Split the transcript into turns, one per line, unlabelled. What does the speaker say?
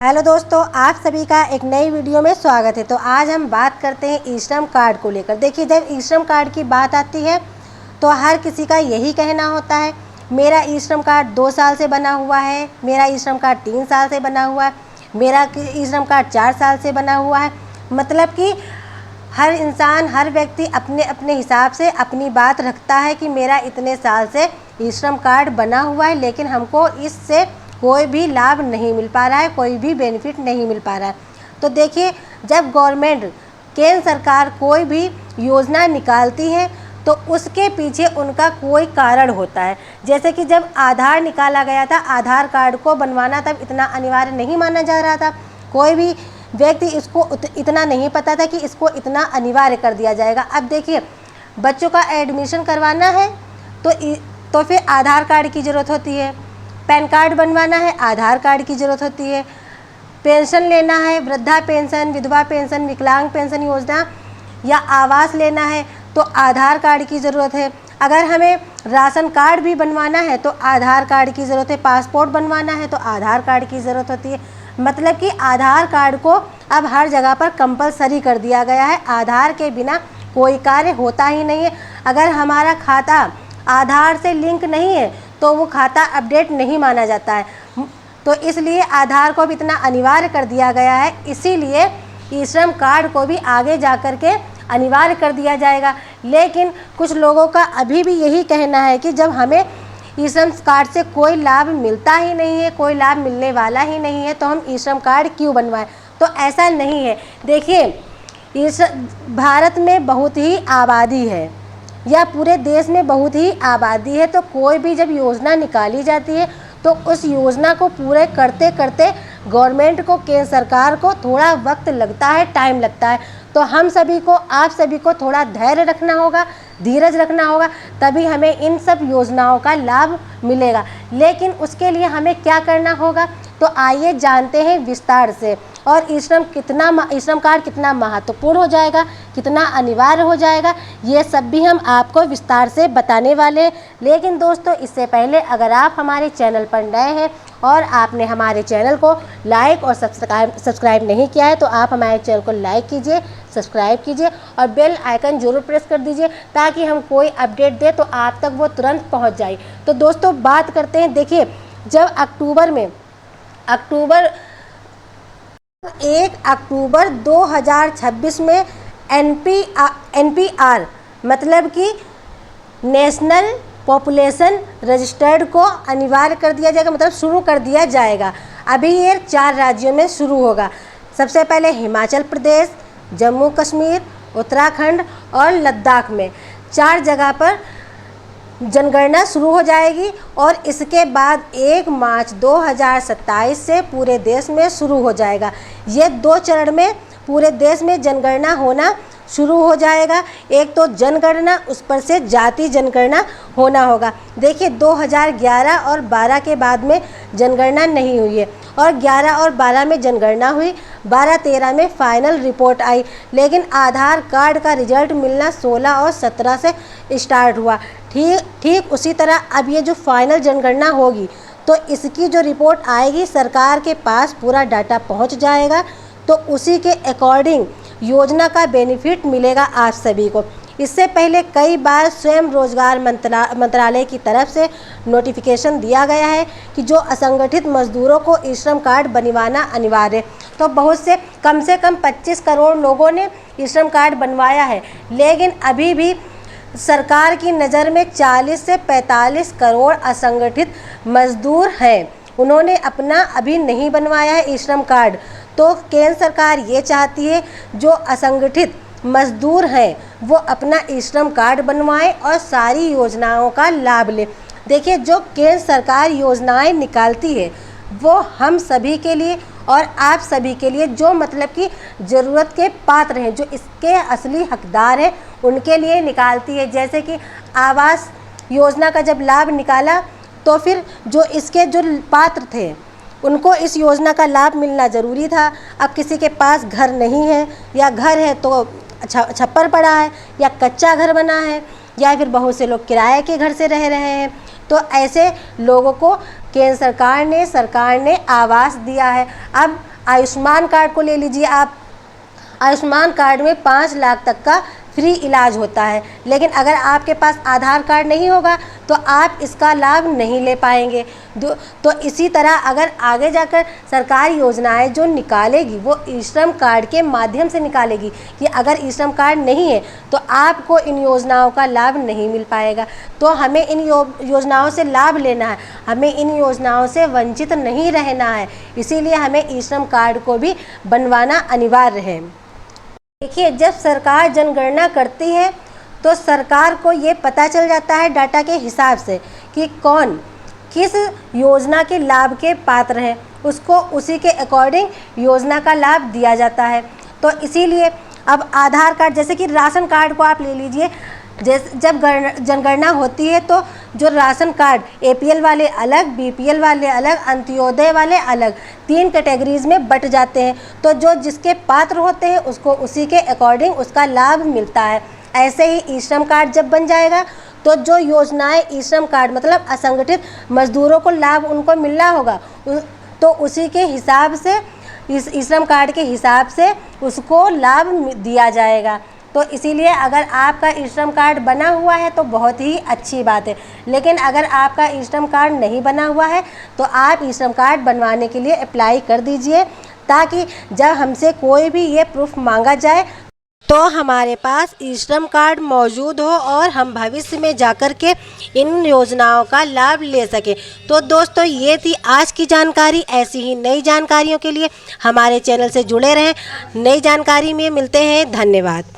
Hello दोस्तों, आप सभी का एक नई वीडियो में स्वागत है। तो आज हम बात करते हैं ई श्रम कार्ड को लेकर। देखिए, जब ई श्रम कार्ड की बात आती है तो हर किसी का यही कहना होता है, मेरा ई श्रम कार्ड 2 साल से बना हुआ है, मेरा ई श्रम कार्ड 3 साल से बना हुआ है, मेरा ई श्रम कार्ड 4 साल से बना हुआ है। मतलब कि हर इंसान, हर व्यक्ति अपने अपने हिसाब से अपनी बात रखता है कि मेरा इतने साल से ई श्रम कार्ड बना हुआ है, लेकिन हमको इससे कोई भी लाभ नहीं मिल पा रहा है, कोई भी बेनिफिट नहीं मिल पा रहा है। तो देखिए, जब गवर्नमेंट, केंद्र सरकार कोई भी योजना निकालती है तो उसके पीछे उनका कोई कारण होता है। जैसे कि जब आधार निकाला गया था, आधार कार्ड को बनवाना तब इतना अनिवार्य नहीं माना जा रहा था। कोई भी व्यक्ति इसको इतना नहीं पता था कि इसको इतना अनिवार्य कर दिया जाएगा। अब देखिए, बच्चों का एडमिशन करवाना है तो फिर आधार कार्ड की ज़रूरत होती है, पैन कार्ड बनवाना है आधार कार्ड की ज़रूरत होती है, पेंशन लेना है, वृद्धा पेंशन, विधवा पेंशन, विकलांग पेंशन योजना या आवास लेना है तो आधार कार्ड की ज़रूरत है। अगर हमें राशन कार्ड भी बनवाना है तो आधार कार्ड की ज़रूरत है, पासपोर्ट बनवाना है तो आधार कार्ड की ज़रूरत होती है। मतलब कि आधार कार्ड को अब हर जगह पर कंपलसरी कर दिया गया है। आधार के बिना कोई कार्य होता ही नहीं है। अगर हमारा खाता आधार से लिंक नहीं है तो वो खाता अपडेट नहीं माना जाता है। तो इसलिए आधार को भी इतना अनिवार्य कर दिया गया है, इसीलिए ई श्रम कार्ड को भी आगे जा कर के अनिवार्य कर दिया जाएगा। लेकिन कुछ लोगों का अभी भी यही कहना है कि जब हमें ई श्रम कार्ड से कोई लाभ मिलता ही नहीं है, कोई लाभ मिलने वाला ही नहीं है, तो हम ई श्रम कार्ड क्यों बनवाएं। तो ऐसा नहीं है। देखिए, भारत में बहुत ही आबादी है या पूरे देश में बहुत ही आबादी है, तो कोई भी जब योजना निकाली जाती है तो उस योजना को पूरे करते करते गवर्नमेंट को, केंद्र सरकार को थोड़ा वक्त लगता है, टाइम लगता है। तो हम सभी को, आप सभी को थोड़ा धैर्य रखना होगा, धीरज रखना होगा, तभी हमें इन सब योजनाओं का लाभ मिलेगा। लेकिन उसके लिए हमें क्या करना होगा, तो आइए जानते हैं विस्तार से। और ई श्रम कार्ड कितना महत्वपूर्ण हो जाएगा, कितना अनिवार्य हो जाएगा, ये सब भी हम आपको विस्तार से बताने वाले हैं। लेकिन दोस्तों, इससे पहले अगर आप हमारे चैनल पर नए हैं और आपने हमारे चैनल को लाइक और सब्सक्राइब नहीं किया है तो आप हमारे चैनल को लाइक कीजिए, सब्सक्राइब कीजिए और बेल आइकन जरूर प्रेस कर दीजिए, ताकि हम कोई अपडेट दें तो आप तक वो तुरंत पहुंच जाए। तो दोस्तों, बात करते हैं। देखिए, जब एक अक्टूबर 2026 में NPR मतलब कि नेशनल पॉपुलेशन रजिस्टर्ड को अनिवार्य कर दिया जाएगा, मतलब शुरू कर दिया जाएगा। अभी ये 4 राज्यों में शुरू होगा। सबसे पहले हिमाचल प्रदेश, जम्मू कश्मीर, उत्तराखंड और लद्दाख में 4 जगह पर जनगणना शुरू हो जाएगी। और इसके बाद 1 मार्च 2027 से पूरे देश में शुरू हो जाएगा। ये 2 चरण में पूरे देश में जनगणना होना शुरू हो जाएगा। एक तो जनगणना, उस पर से जाति जनगणना होना होगा। देखिए, 2011 और 12 के बाद में जनगणना नहीं हुई है, और 11 और 12 में जनगणना हुई, 12-13 में फाइनल रिपोर्ट आई। लेकिन आधार कार्ड का रिजल्ट मिलना 16 और 17 से स्टार्ट हुआ। ठीक उसी तरह अब ये जो फाइनल जनगणना होगी तो इसकी जो रिपोर्ट आएगी, सरकार के पास पूरा डाटा पहुंच जाएगा, तो उसी के अकॉर्डिंग योजना का बेनिफिट मिलेगा आप सभी को। इससे पहले कई बार स्वयं रोजगार मंत्रालय की तरफ से नोटिफिकेशन दिया गया है कि जो असंगठित मजदूरों को ई श्रम कार्ड बनवाना अनिवार्य है। तो बहुत से कम 25 करोड़ लोगों ने ई श्रम कार्ड बनवाया है। लेकिन अभी भी सरकार की नज़र में 40 से 45 करोड़ असंगठित मजदूर हैं, उन्होंने अपना अभी नहीं बनवाया है ई श्रम कार्ड। तो केंद्र सरकार ये चाहती है जो असंगठित मजदूर हैं वो अपना ई श्रम कार्ड बनवाएं और सारी योजनाओं का लाभ लें। देखिए, जो केंद्र सरकार योजनाएं निकालती है वो हम सभी के लिए और आप सभी के लिए, जो मतलब कि ज़रूरत के पात्र हैं, जो इसके असली हकदार हैं, उनके लिए निकालती है। जैसे कि आवास योजना का जब लाभ निकाला तो फिर जो इसके जो पात्र थे उनको इस योजना का लाभ मिलना ज़रूरी था। अब किसी के पास घर नहीं है, या घर है तो छप्पर पड़ा है, या कच्चा घर बना है, या फिर बहुत से लोग किराए के घर से रह रहे हैं, तो ऐसे लोगों को केंद्र सरकार ने आवास दिया है। अब आयुष्मान कार्ड को ले लीजिए आप, आयुष्मान कार्ड में 5 लाख तक का फ्री इलाज होता है, लेकिन अगर आपके पास आधार कार्ड नहीं होगा तो आप इसका लाभ नहीं ले पाएंगे। तो इसी तरह अगर आगे जाकर सरकार योजनाएं जो निकालेगी वो ई श्रम कार्ड के माध्यम से निकालेगी कि अगर ई श्रम कार्ड नहीं है तो आपको इन योजनाओं का लाभ नहीं मिल पाएगा। तो हमें इन योजनाओं से लाभ लेना है, हमें इन योजनाओं से वंचित नहीं रहना है, इसीलिए हमें ई श्रम कार्ड को भी बनवाना अनिवार्य है। देखिए, जब सरकार जनगणना करती है तो सरकार को ये पता चल जाता है डाटा के हिसाब से कि कौन किस योजना के लाभ के पात्र हैं, उसको उसी के अकॉर्डिंग योजना का लाभ दिया जाता है। तो इसीलिए अब आधार कार्ड, जैसे कि राशन कार्ड को आप ले लीजिए, जब जनगणना होती है तो जो राशन कार्ड APL वाले अलग, BPL वाले अलग, अंत्योदय वाले अलग, 3 कैटेगरीज में बट जाते हैं। तो जो जिसके पात्र होते हैं उसको उसी के अकॉर्डिंग उसका लाभ मिलता है। ऐसे ही ई श्रम कार्ड जब बन जाएगा तो जो योजनाएं ई श्रम कार्ड मतलब असंगठित मजदूरों को लाभ उनको मिलना होगा तो उसी के हिसाब से इस ई श्रम कार्ड के हिसाब से उसको लाभ दिया जाएगा। तो इसीलिए अगर आपका ई श्रम कार्ड बना हुआ है तो बहुत ही अच्छी बात है, लेकिन अगर आपका ई श्रम कार्ड नहीं बना हुआ है तो आप ई श्रम कार्ड बनवाने के लिए अप्लाई कर दीजिए, ताकि जब हमसे कोई भी ये प्रूफ मांगा जाए तो हमारे पास ई श्रम कार्ड मौजूद हो और हम भविष्य में जाकर के इन योजनाओं का लाभ ले सकें। तो दोस्तों, ये थी आज की जानकारी। ऐसी ही नई जानकारियों के लिए हमारे चैनल से जुड़े रहें। नई जानकारी में मिलते हैं। धन्यवाद।